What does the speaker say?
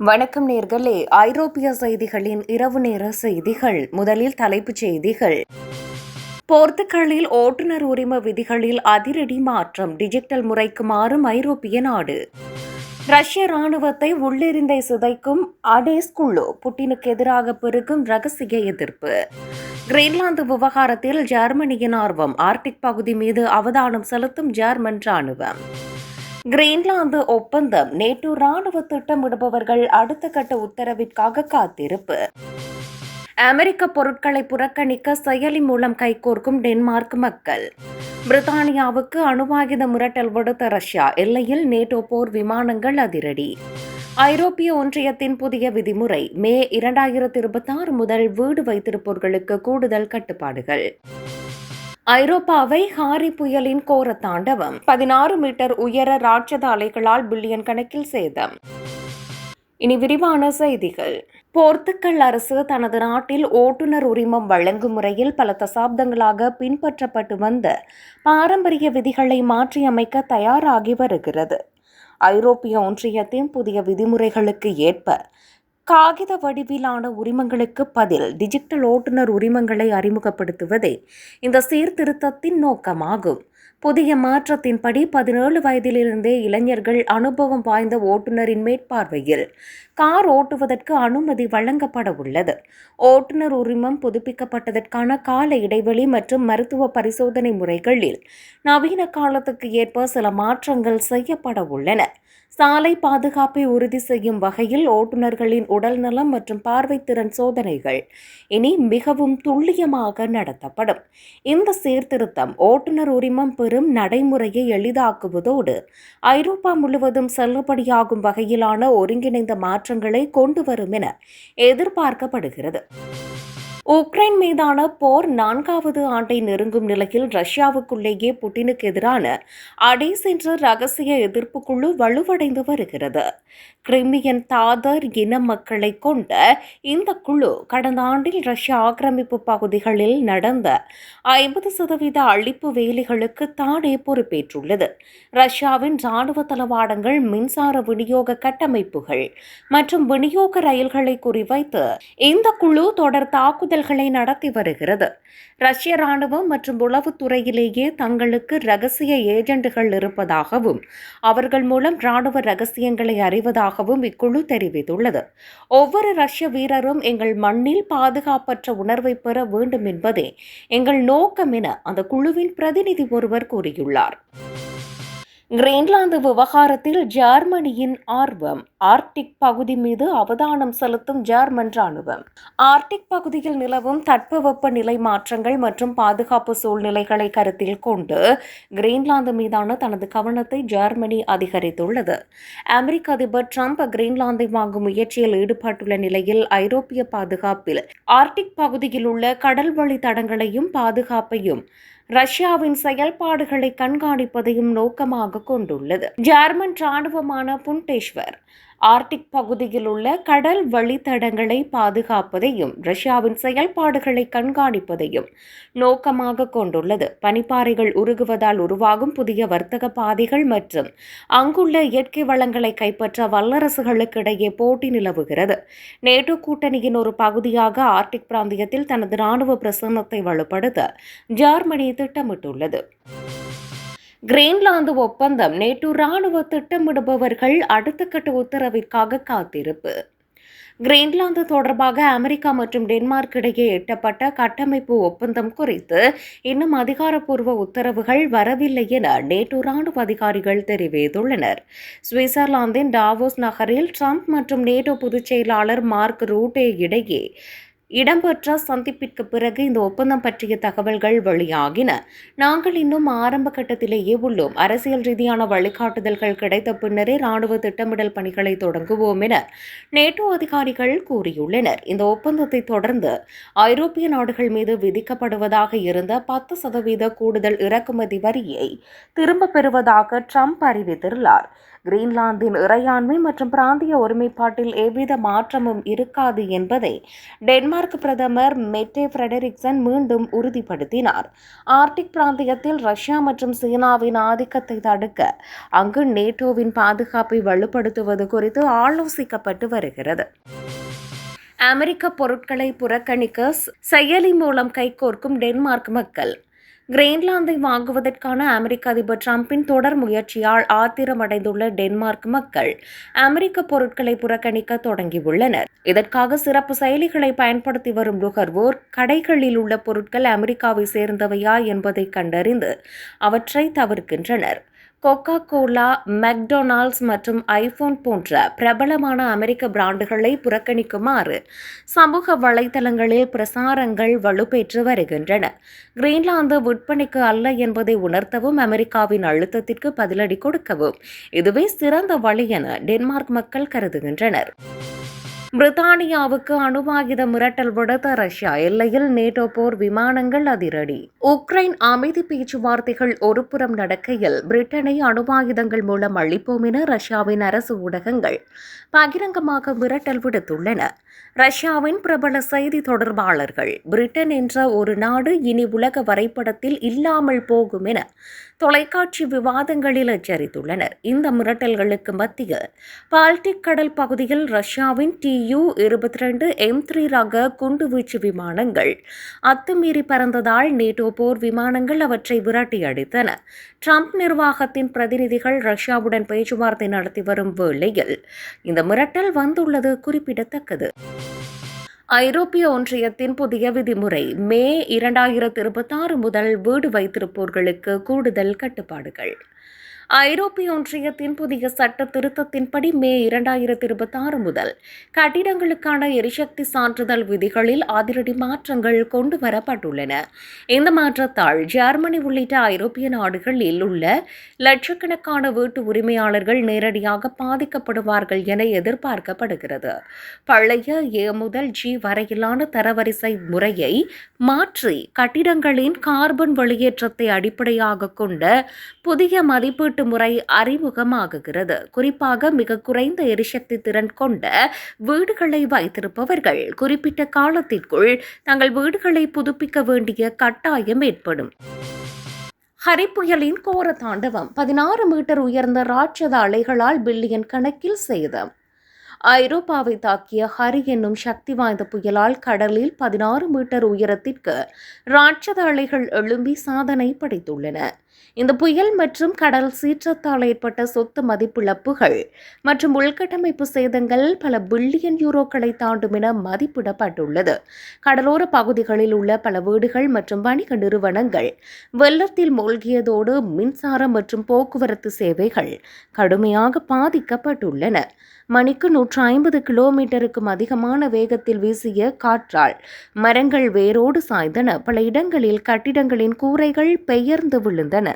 வணக்கம் நேர்களே, ஐரோப்பிய செய்திகளின் இரவு நேர செய்திகள். முதலில் தலைப்புச் செய்திகள். போர்த்துகலில் ஓட்டுநர் உரிம விதிகளில் அதிரடி மாற்றம், டிஜிட்டல் முறைக்கு மாறும் ஐரோப்பிய நாடு. ரஷ்ய ராணுவத்தை உள்ளிருந்தை சிதைக்கும் அடேஸ் குழு, புட்டினுக்கு எதிராக பெருகும் ரகசிய எதிர்ப்பு. கிரீன்லாந்து விவகாரத்தில் ஜெர்மனியின் ஆர்வம், ஆர்க்டிக் பகுதி மீது அவதானம் செலுத்தும் ஜெர்மன் ராணுவம். கிரீன்லாந்து ஒப்பந்தம், நேட்டோ ராணுவ திட்டமிடுபவர்கள் அடுத்த கட்ட உத்தரவிற்காக காத்திருப்பு. அமெரிக்க பொருட்களை புறக்கணிக்க செயலி மூலம் கைகோர்க்கும் டென்மார்க் மக்கள். பிரித்தானியாவுக்கு அணுவாயுத மிரட்டல் விடுத்த ரஷ்யா, எல்லையில் நேட்டோ போர் விமானங்கள் அதிரடி. ஐரோப்பிய ஒன்றியத்தின் புதிய விதிமுறை, மே 2026 முதல் வீடு வைத்திருப்போர்களுக்கு கூடுதல் கட்டுப்பாடுகள். ஐரோப்பாவை ஹாரி புயலின் கோர தாண்டவம், 16 மீட்டர் உயர ராட்சத அலைகளால் பில்லியன் கணக்கில் சேதம். இனி விரிவான செய்திகள். போர்த்துகல் அரசு தனது நாட்டில் ஓட்டுநர் உரிமம் வழங்கும் முறையில் பல தசாப்தங்களாக பின்பற்றப்பட்டு வந்த பாரம்பரிய விதிகளை மாற்றியமைக்க தயாராகி வருகிறது. ஐரோப்பிய ஒன்றியத்தின் புதிய விதிமுறைகளுக்கு ஏற்ப காகித வடிவிலான உரிமங்களுக்கு பதில் டிஜிட்டல் ஓட்டுநர் உரிமங்களை அறிமுகப்படுத்துவதே இந்த சீர்திருத்தத்தின் நோக்கமாகும். புதிய மாற்றத்தின்படி 17 வயதிலிருந்தே இளைஞர்கள் அனுபவம் வாய்ந்த ஓட்டுநரின் மேற்பார்வையில் கார் ஓட்டுவதற்கு அனுமதி வழங்கப்பட உள்ளது. ஓட்டுநர் உரிமம் புதுப்பிக்கப்பட்டதற்கான கால இடைவெளி மற்றும் மருத்துவ பரிசோதனை முறைகளில் நவீன காலத்துக்கு ஏற்ப சில மாற்றங்கள் செய்யப்பட உள்ளன. சாலை பாதுகாப்பை உறுதி செய்யும் வகையில் ஓட்டுநர்களின் உடல்நலம் மற்றும் பார்வைத்திறன் சோதனைகள் இனி மிகவும் துல்லியமாக நடத்தப்படும். இந்த சீர்திருத்தம் ஓட்டுநர் உரிமம் பெறும் நடைமுறையை எளிதாக்குவதோடு ஐரோப்பா முழுவதும் செல்லுபடியாகும் வகையிலான ஒருங்கிணைந்த மாற்றங்களை கொண்டு வரும் என எதிர்பார்க்கப்படுகிறது. உக்ரைன் மீதான போர் 4வது ஆண்டை நெருங்கும் நிலையில் ரஷ்யாவுக்குள்ளேயே புட்டினுக்கு எதிரான அடேஸ் என்ற ரகசிய எதிர்ப்பு குழு வலுவடைந்து வருகிறது. கிரிமியன் தாதர் இன மக்களை கொண்ட இந்த குழு கடந்த ஆண்டில் ரஷ்ய ஆக்கிரமிப்பு பகுதிகளில் நடந்த 50% அழிப்பு வேலைகளுக்கு தானே பொறுப்பேற்றுள்ளது. ரஷ்யாவின் ராணுவ தளவாடங்கள், மின்சார விநியோக கட்டமைப்புகள் மற்றும் விநியோக ரயில்களை குறிவைத்து இந்த குழு தொடர் தாக்குதல்களை நடத்தி வருகிறது. ரஷ்ய ராணுவம் மற்றும் உளவுத்துறையிலேயே தங்களுக்கு ரகசிய ஏஜென்ட்டுகள் இருப்பதாகவும் அவர்கள் மூலம் ராணுவ ரகசியங்களை அறிவதாகவும் இக்குழு தெரிவித்துள்ளது. ஒவ்வொரு ரஷ்ய வீரரும் எங்கள் மண்ணில் பாதுகாப்பற்ற உணர்வை பெற வேண்டும் என்பதே எங்கள் நோக்கம் என அந்த குழுவின் பிரதிநிதி ஒருவர் கூறியுள்ளார். கிரீன்லாந்து விவகாரத்தில் ஜெர்மனியின் ஆர்வம், ஆர்க்டிக் பகுதி மீது அவதானம் செலுத்தும் ஜெர்மன் ராணுவம். ஆர்க்டிக் பகுதியில் நிலவும் தட்பவெப்ப நிலை மாற்றங்கள் மற்றும் பாதுகாப்பு சூழ்நிலைகளை கருத்தில் கொண்டு கிரீன்லாந்து மீதான தனது கவனத்தை ஜெர்மனி அதிகரித்துள்ளது. அமெரிக்க அதிபர் டிரம்ப் கிரீன்லாந்தை வாங்கும் முயற்சியில் ஈடுபட்டுள்ள நிலையில் ஐரோப்பிய பாதுகாப்பில் ஆர்க்டிக் பகுதியில் உள்ள கடல்வழி தடங்களையும் பாதுகாப்பையும் ரஷ்யாவின் செயல்பாடுகளை கண்காணிப்பதையும் நோக்கமாக கொண்டுள்ளது. ஜெர்மன் ராணுவமான புண்டேஸ்வர் ஆர்க்டிக் பகுதியில் உள்ள கடல் வழித்தடங்களை பாதுகாப்பதையும் ரஷ்யாவின் செயல்பாடுகளை கண்காணிப்பதையும் நோக்கமாக கொண்டுள்ளது. பனிப்பாறைகள் உருகுவதால் உருவாகும் புதிய வர்த்தக பாதைகள் மற்றும் அங்குள்ள இயற்கை வளங்களை கைப்பற்ற வல்லரசுகளுக்கு இடையே போட்டி நிலவுகிறது. நேட்டோ கூட்டணியின் ஒரு பகுதியாக ஆர்க்டிக் பிராந்தியத்தில் தனது ராணுவ பிரசன்னத்தை வலுப்படுத்த ஜெர்மனி திட்டமிட்டுள்ளது. கிரீன்லாந்து ஒப்பந்தம், நேட்டோ ராணுவ திட்டமிடுபவர்கள் அடுத்த கட்ட உத்தரவிற்காக காத்திருப்பு. கிரீன்லாந்து தொடர்பாக அமெரிக்கா மற்றும் டென்மார்க் இடையே எட்டப்பட்ட கட்டமைப்பு ஒப்பந்தம் குறித்து இன்னும் அதிகாரப்பூர்வ உத்தரவுகள் வரவில்லை என நேட்டோ ராணுவ அதிகாரிகள் தெரிவித்துள்ளனர். சுவிட்சர்லாந்தின் டாவோஸ் நகரில் ட்ரம்ப் மற்றும் நேட்டோ பொதுச் செயலாளர் மார்க் ரூட்டே இடையே இடம்பெற்ற சந்திப்பிற்கு பிறகு இந்த ஒப்பந்தம் பற்றிய தகவல்கள் வெளியாகின. நாங்கள் இன்னும் ஆரம்ப கட்டத்திலேயே உள்ளோம். அரசியல் ரீதியான வழிகாட்டுதல்கள் கிடைத்த பின்னரே ராணுவ திட்டமிடல் பணிகளை தொடங்குவோம் என நேட்டோ அதிகாரிகள் கூறியுள்ளனர். இந்த ஒப்பந்தத்தை தொடர்ந்து ஐரோப்பிய நாடுகள் மீது விதிக்கப்படுவதாக இருந்த 10% கூடுதல் இறக்குமதி வரியை திரும்பப் பெறுவதாக ட்ரம்ப் அறிவித்துள்ளார். கிரீன்லாந்தின் இறையாண்மை மற்றும் பிராந்திய ஒருமைப்பாட்டில் எவ்வித மாற்றமும் இருக்காது என்பதை டென்மார்க் பிரதமர் மெட்டே ஃபிரெடரிக்சன் மீண்டும் உறுதிப்படுத்தினார். ஆர்க்டிக் பிராந்தியத்தில் ரஷ்யா மற்றும் சீனாவின் ஆதிக்கத்தை தடுக்க அங்கு நேட்டோவின் பாதுகாப்பை வலுப்படுத்துவது குறித்து ஆலோசிக்கப்பட்டு வருகிறது. அமெரிக்க பொருட்களை புறக்கணிக்க செயலி மூலம் கைகோர்க்கும் டென்மார்க் மக்கள். கிரீன்லாந்தை வாங்குவதற்கான அமெரிக்க அதிபர் டிரம்பின் தொடர் முயற்சியால் ஆத்திரமடைந்துள்ள டென்மார்க் மக்கள் அமெரிக்க பொருட்களை புறக்கணிக்க தொடங்கியுள்ளனர். இதற்காக சிறப்பு செயலிகளை பயன்படுத்தி வரும் நுகர்வோர் கடைகளில் உள்ள பொருட்கள் அமெரிக்காவை சேர்ந்தவையா என்பதை கண்டறிந்து அவற்றை தவிர்க்கின்றனர். கோகா கோலா, மெக்டொனால்ட்ஸ் மற்றும் ஐபோன் போன்ற பிரபலமான அமெரிக்க பிராண்டுகளை புறக்கணிக்குமாறு சமூக வலைதளங்களில் பிரசாரங்கள் வலுப்பெற்று வருகின்றன. கிரீன்லாந்து விற்பனைக்கு அல்ல என்பதை உணர்த்தவும் அமெரிக்காவின் அழுத்தத்திற்கு பதிலடி கொடுக்கவும் இதுவே சிறந்த வழி என டென்மார்க் மக்கள் கருதுகின்றனர். பிரித்தானியாவுக்கு அணுவாயுத மிரட்டல் விடுத்த ரஷ்யா, எல்லையில் நேட்டோ போர் விமானங்கள் அதிரடி. உக்ரைன் அமைதி பேச்சுவார்த்தைகள் ஒருபுறம் நடக்கையில் பிரிட்டனை அணுவாயுதங்கள் மூலம் அழிப்போம் என ரஷ்யாவின் அரசு ஊடகங்கள் பகிரங்கமாக மிரட்டல் விடுத்துள்ளன. ரஷ்யாவின் பிரபல செய்தி தொடர்பாளர்கள் பிரிட்டன் என்ற ஒரு நாடு இனி உலக வரைபடத்தில் இல்லாமல் போகும் என தொலைக்காட்சி விவாதங்களில் எச்சரித்துள்ளனர். இந்த மிரட்டல்களுக்கு மத்தியில் பால்டிக் கடல் பகுதியில் ரஷ்யாவின் Tu-22 M3 ரக குண்டுவீச்சு விமானங்கள் அத்துமீறி பறந்ததால் நேட்டோ போர் விமானங்கள் அவற்றை விரட்டி அடித்தன. ட்ரம்ப் நிர்வாகத்தின் பிரதிநிதிகள் ரஷ்யாவுடன் பேச்சுவார்த்தை நடத்தி வரும் வேளையில் இந்த மிரட்டல் வந்துள்ளது குறிப்பிடத்தக்கது. ஐரோப்பிய ஒன்றியத்தின் புதிய விதிமுறை. மே 2026 முதல் வீடு வைத்திருப்போர்களுக்கு கூடுதல் கட்டுப்பாடுகள். ஐரோப்பிய ஒன்றியத்தின் புதிய சட்ட திருத்தத்தின்படி மே 2026 முதல் கட்டிடங்களுக்கான எரிசக்தி சான்றிதழ் விதிகளில் அதிரடி மாற்றங்கள் கொண்டு வரப்பட்டுள்ளன. இந்த மாற்றத்தால் ஜெர்மனி உள்ளிட்ட ஐரோப்பிய நாடுகளில் உள்ள லட்சக்கணக்கான வீட்டு உரிமையாளர்கள் நேரடியாக பாதிக்கப்படுவார்கள் என எதிர்பார்க்கப்படுகிறது. பழைய A முதல் G வரையிலான தரவரிசை முறையை மாற்றி கட்டிடங்களின் கார்பன் வெளியேற்றத்தை அடிப்படையாக கொண்ட புதிய மதிப்பீட்டு முறை அறிமுகமாகுகிறது. குறிப்பாக மிக குறைந்த எரிசக்தி திறன் கொண்ட வீடுகளை வைத்திருப்பவர்கள் குறிப்பிட்ட காலத்திற்குள் தங்கள் வீடுகளை புதுப்பிக்க வேண்டிய கட்டாயம் ஏற்படும். ஹரி புயலின் கோர தாண்டவம். 16 மீட்டர் உயர்ந்த ராட்சத அலைகளால் பில்லியன் கணக்கில் சேதம். ஐரோப்பாவை தாக்கிய ஹரி என்னும் சக்தி வாய்ந்த புயலால் கடலில் 16 மீட்டர் உயரத்திற்கு ராட்சத அலைகள் எழும்பி சாதனை படைத்துள்ளன. இந்த புயல் மற்றும் கடல் சீற்றத்தால் ஏற்பட்ட சொத்து மதிப்பிழப்புகள் மற்றும் உள்கட்டமைப்பு சேதங்கள் பல பில்லியன் யூரோக்களை தாண்டும் என மதிப்பிடப்பட்டுள்ளது. கடலோர பகுதிகளில் உள்ள பல வீடுகள் மற்றும் வணிக நிறுவனங்கள் வெள்ளத்தில் மூழ்கியதோடு மின்சாரம் மற்றும் போக்குவரத்து சேவைகள் கடுமையாக பாதிக்கப்பட்டுள்ளன. மணிக்கு 150 கிலோமீட்டருக்கும் அதிகமான வேகத்தில் வீசிய காற்றால் மரங்கள் வேரோடு சாய்ந்தன. பல இடங்களில் கட்டிடங்களின் கூரைகள் பெயர்ந்து விழுந்தன.